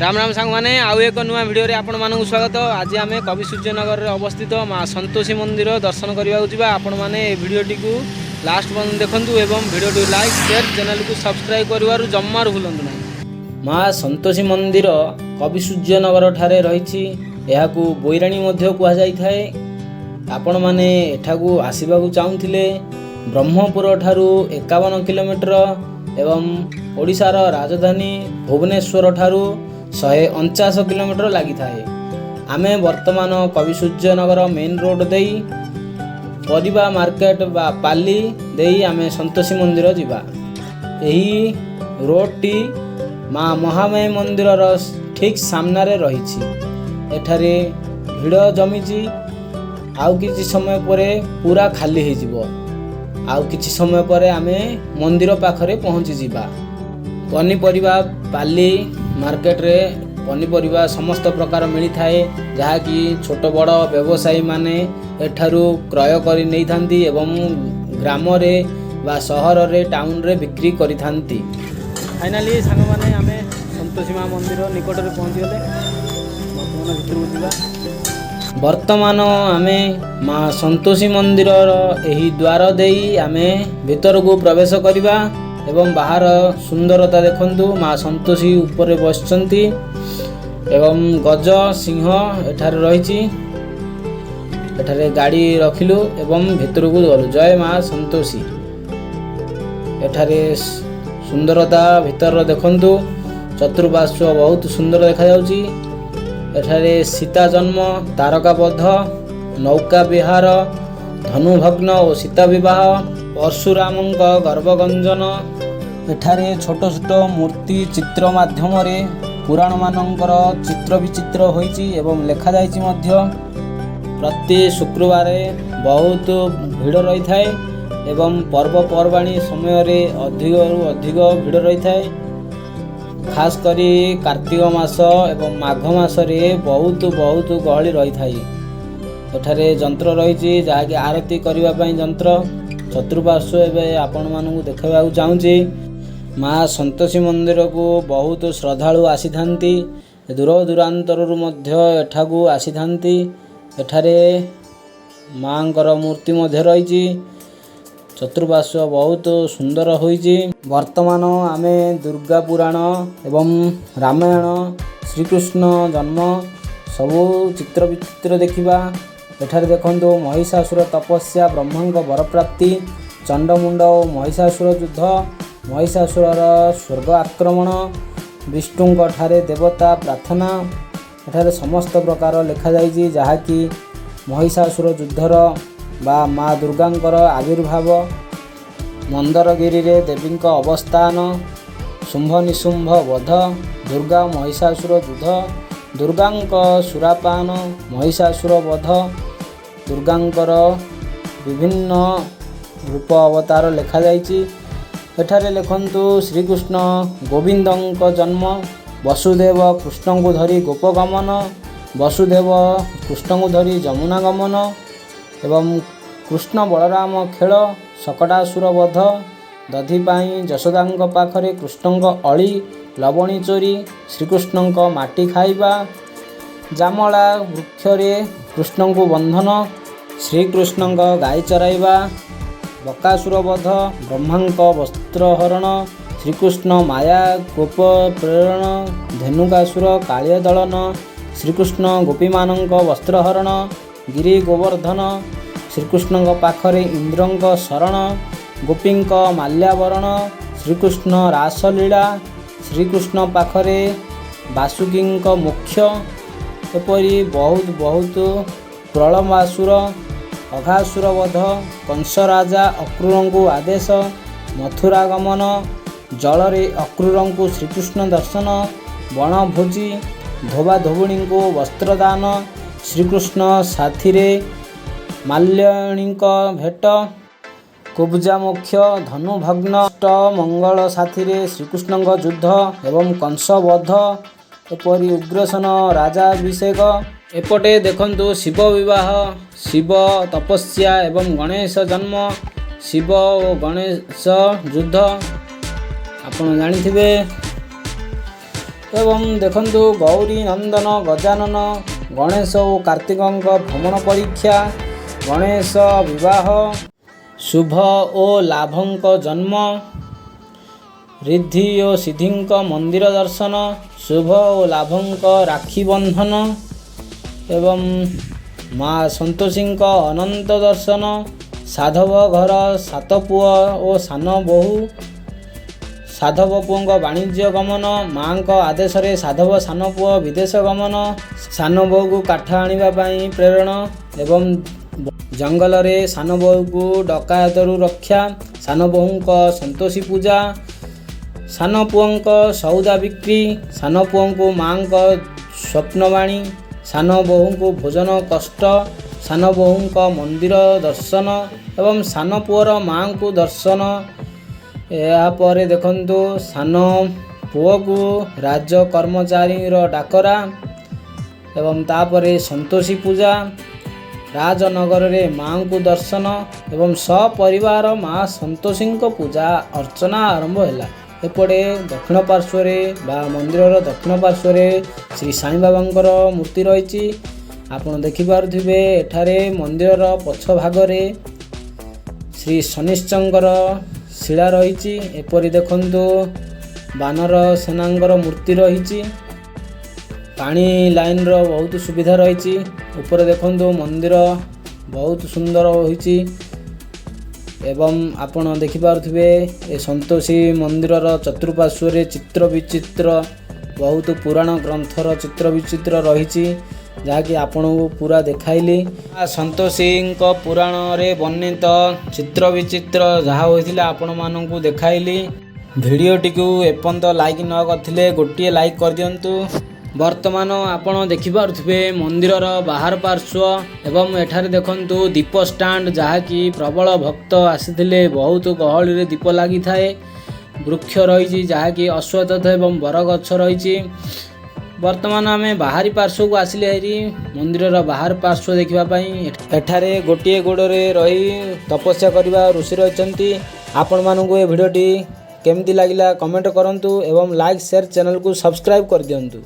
राम राम सांग माने आउ एक नुआ भिडियो रे आपण मानकु स्वागत। आज आम कवि सूर्यनगर अवस्थित माँ संतोषी मंदिर दर्शन करने जावा। आपण माने भिडियोटी को लास्ट पर्यंत देखंतु एवं भिडियोटी लाइक शेयर चैनल को सब्सक्राइब करिवारु जम्मार भूलंतु नहीं। माँ संतोषी मंदिर कवि सूर्यनगर ठारे रही याकू बोईराणी मध्य कह जाए। आपण माने एठाकू आसीबाकू चाहुथिले ब्रह्मपुर ठारू 51 किलोमीटर एवं ओडिशार राजधानी भुवनेश्वर ठारू 149 किलोमीटर लगी थाए। आमे वर्तमान कवि सूर्यनगर मेन रोड देई परिबा मार्केट बा पाली देई आमे संतोषी मंदिर जीवा। एही रोड टी माँ महामाई मंदिर ठीक सामने रही। एठारे भिड़ जमीची आउ किछि समय परे पूरा खाली हो जिवो। आउ किछि समय परे आमे मंदिर पाखरे पहुँची जिबा। पनीपरिबा पाली मार्केट रे पनीपरिबा समस्त प्रकार मिली थाए, जहा कि छोट बड़ व्यवसायी माने एठारू क्रय करी नै थांती एवं ग्राम रे बा शहर रे टाउन रे बिक्री करी थांती। फाइनली सांग माने आमे संतोषी माँ मंदिर निकट रे पहुँची गले। वर्तमान भितर जिबा। वर्तमान आमे माँ संतोषी मंदिर एही द्वार देई आमे भीतर को प्रवेश करिबा एवं बाहर सुंदरता देखंतु। माँ संतोषी ऊपर बसचंती एवं गज सिंह एठारे रही। एठारे गाड़ी रखिलु एवं भीतर को गलु। जय माँ संतोषी। एठारे सुंदरता भीतर देखंतु। चतुर्पार्श्व बहुत सुंदर देखा जाउची। एठारे सीता जन्म, तारका बध, नौका विहार, धनुभग्न और सीता विवाह, परशुराम गर्भगंजन। एठारे छोट छोट मूर्ति चित्र माध्यम रे पुराण मानकर चित्र विचित्र होईची एवं लेखा जाईची मध्य। प्रति शुक्रवार बहुत भीड़ रही थाए एवं पर्वपर्वाणी समय रे अधिक भीड़ रही थाए। खास करी कार्तिक मास एवं माघ मास रे बहुत गहली रही थाई। एठारे जंत्र रही जहाँकि आरती करने पाई जंत्र। चतुर्पार्श्व एवं आपण मानू देखा चाहूँगी। माँ संतोषी मंदिर को बहुत श्रद्धालु आसी थांती। दूर दूरांतर एठाकू आसी थांती। एठारे माँकर मूर्ति मध्य रही। चतुर्पार्श्व बहुत सुंदर होईची। वर्तमान आमे दुर्गा पुराण एवं रामायण श्रीकृष्ण जन्म सबू चित्र विचित्र देखिबा। एठारे देखंतु महिषासुर तपस्या, ब्रह्मांक वरप्राप्ति, चंडमुंड और महिषासुर युद्ध, महिषासुरर स्वर्ग आक्रमण, विष्णुंक ठारे देवता प्रार्थना। एठारे समस्त प्रकार लेखा जाइछि, जहाँकि महिषासुर युद्धर बा माँ दुर्गांकर आविर्भाव, मंदरगिरी रे देवींक अवस्थान, शुंभ निशुंभ वध, दुर्गा महिषासुर युद्ध, दुर्गांक सुरापान, महिषासुर वध, दुर्गांकर विभिन्न रूप अवतार लेखा जाइछि। एठारे लेखंतु श्रीकृष्ण गोविंदंक जन्म, वसुदेव कृष्ण को धरी गोपगमन, वसुदेव कृष्ण को धरी जमुना गमन एवं कृष्ण बलराम खेल, शकटासुर वध, दधिपाई यशोदांक पाखरे कृष्णंक अली, लवणी चोरी, श्रीकृष्णंक माटी खाइबा, जामला वृक्षरे कृष्ण को बंधन, श्रीकृष्णंक गाई चराइबा, बकासुर वध, ब्रह्मांक वस्त्रहरण, श्रीकृष्ण माया गोप प्रेरण, धेनुकासुर कालिया दलन, श्रीकृष्ण गोपीमानंक वस्त्रहरण, गिरी गोवर्धन, श्रीकृष्ण पाखरे इंद्रंक शरण, गोपींक माल्यावरण, श्रीकृष्ण रासलीला, श्रीकृष्ण पाखरे वासुकींक मुख्य। एपरी बहुत प्रलम्बासुर, अघासुर वध, कंस राजा अक्रूर को आदेश, मथुरा गमन, जलरे अक्रूर को श्रीकृष्ण दर्शन, वनभोजी, धोबा धोबुणी को वस्त्रदान, श्रीकृष्ण साथी माल्याणी भेट, कुब्जा मुख्य, धनुभग्न, मंगल साथी श्रीकृष्ण युद्ध एवं कंस वध, एपरी उग्रसेन राजाभिषेक। एपटे देखंतु शिव विवाह, शिव तपस्या एवं गणेश जन्म, शिव और गणेश युद्ध। आपण जानिथिबे ଏବଂ ଦେଖନ୍ତୁ ଗୌରୀ ନନ୍ଦନ ଗଜାନନ ଗଣେଶ ଓ କାର୍ତ୍ତିକଙ୍କ ଭ୍ରମଣ ପରୀକ୍ଷା, ଗଣେଶ ବିବାହ, ଶୁଭ ଓ ଲାଭଙ୍କ ଜନ୍ମ, ରିଦ୍ଧି ଓ ସିଦ୍ଧିଙ୍କ ମନ୍ଦିର ଦର୍ଶନ, ଶୁଭ ଓ ଲାଭଙ୍କ ରାକ୍ଷୀ ବନ୍ଧନ ଏବଂ ମା ସନ୍ତୋଷୀଙ୍କ ଅନନ୍ତ ଦର୍ଶନ, ସାଧବ ଘର ସାତ ପୁଅ ଓ ସାନ ବୋହୂ, ସାଧବ ପୁଅଙ୍କ ବାଣିଜ୍ୟ ଗମନ, ମାଙ୍କ ଆଦେଶରେ ସାଧବ ସାନ ପୁଅ ବିଦେଶ ଗମନ, ସାନ ବୋହୂକୁ କାଠ ଆଣିବା ପାଇଁ ପ୍ରେରଣ ଏବଂ ଜଙ୍ଗଲରେ ସାନ ବୋହୂକୁ ଡକାୟତରୁ ରକ୍ଷା, ସାନ ବୋହୂଙ୍କ ସନ୍ତୋଷୀ ପୂଜା, ସାନ ପୁଅଙ୍କ ସଉଦା ବିକ୍ରି, ସାନ ପୁଅଙ୍କୁ ମାଙ୍କ ସ୍ୱପ୍ନବାଣୀ, ସାନ ବୋହୂଙ୍କୁ ଭୋଜନ କଷ୍ଟ, ସାନ ବୋହୂଙ୍କ ମନ୍ଦିର ଦର୍ଶନ ଏବଂ ସାନ ପୁଅର ମାଙ୍କୁ ଦର୍ଶନ। ଏହାପରେ ଦେଖନ୍ତୁ ସାନ ପୁଅକୁ ରାଜ କର୍ମଚାରୀର ଡାକରା ଏବଂ ତାପରେ ସନ୍ତୋଷୀ ପୂଜା, ରାଜନଗରରେ ମାଙ୍କୁ ଦର୍ଶନ ଏବଂ ସପରିବାର ମା ସନ୍ତୋଷୀଙ୍କ ପୂଜା ଅର୍ଚ୍ଚନା ଆରମ୍ଭ ହେଲା। ଏପଟେ ଦକ୍ଷିଣ ପାର୍ଶ୍ୱରେ ବା ମନ୍ଦିରର ଦକ୍ଷିଣ ପାର୍ଶ୍ୱରେ ଶ୍ରୀ ସାଇ ବାବାଙ୍କର ମୂର୍ତ୍ତି ରହିଛି। ଆପଣ ଦେଖିପାରୁଥିବେ ଏଠାରେ ମନ୍ଦିରର ପଛ ଭାଗରେ ଶ୍ରୀ ଶନିଶ୍ଚରଙ୍କର ଶିଳା ରହିଛି। ଏପରି ଦେଖନ୍ତୁ ବାନର ସେନାଙ୍କର ମୂର୍ତ୍ତି ରହିଛି। ପାଣି ଲାଇନର ବହୁତ ସୁବିଧା ରହିଛି। ଉପରେ ଦେଖନ୍ତୁ ମନ୍ଦିର ବହୁତ ସୁନ୍ଦର ହୋଇଛି ଏବଂ ଆପଣ ଦେଖିପାରୁଥିବେ ଏ ସନ୍ତୋଷୀ ମନ୍ଦିରର ଚତୁଃପାର୍ଶ୍ୱରେ ଚିତ୍ର ବିଚିତ୍ର ବହୁତ ପୁରାଣ ଗ୍ରନ୍ଥର ଚିତ୍ର ବିଚିତ୍ର ରହିଛି, ଯାହାକି ଆପଣଙ୍କୁ ପୁରା ଦେଖାଇଲି। ସନ୍ତୋଷୀଙ୍କ ପୁରାଣରେ ବର୍ଣ୍ଣିତ ଚିତ୍ର ବିଚିତ୍ର ଯାହା ହୋଇଥିଲା ଆପଣମାନଙ୍କୁ ଦେଖାଇଲି। ଭିଡ଼ିଓଟିକୁ ଏପର୍ଯ୍ୟନ୍ତ ଲାଇକ୍ ନ କରିଥିଲେ ଗୋଟିଏ ଲାଇକ୍ କରିଦିଅନ୍ତୁ। ବର୍ତ୍ତମାନ ଆପଣ ଦେଖିପାରୁଥିବେ ମନ୍ଦିରର ବାହାର ପାର୍ଶ୍ୱ ଏବଂ ଏଠାରେ ଦେଖନ୍ତୁ ଦୀପ ଷ୍ଟାଣ୍ଡ, ଯାହାକି ପ୍ରବଳ ଭକ୍ତ ଆସିଥିଲେ ବହୁତ ଗହଳିରେ ଦୀପ ଲାଗିଥାଏ। ବୃକ୍ଷ ରହିଛି ଯାହାକି ଅଶ୍ୱତଥ ଏବଂ ବରଗଛ ରହିଛି। ବର୍ତ୍ତମାନ ଆମେ ବାହାରି ପାର୍ଶ୍ୱକୁ ଆସିଲେ ହେରି ମନ୍ଦିରର ବାହାର ପାର୍ଶ୍ୱ ଦେଖିବା ପାଇଁ। ଏଠାରେ ଗୋଟିଏ ଗୋଡ଼ରେ ରହି ତପସ୍ୟା କରିବା ଋଷି ରହିଛନ୍ତି। ଆପଣମାନଙ୍କୁ ଏ ଭିଡ଼ିଓଟି କେମିତି ଲାଗିଲା କମେଣ୍ଟ କରନ୍ତୁ ଏବଂ ଲାଇକ୍ ସେୟାର ଚ୍ୟାନେଲକୁ ସବସ୍କ୍ରାଇବ୍ କରିଦିଅନ୍ତୁ।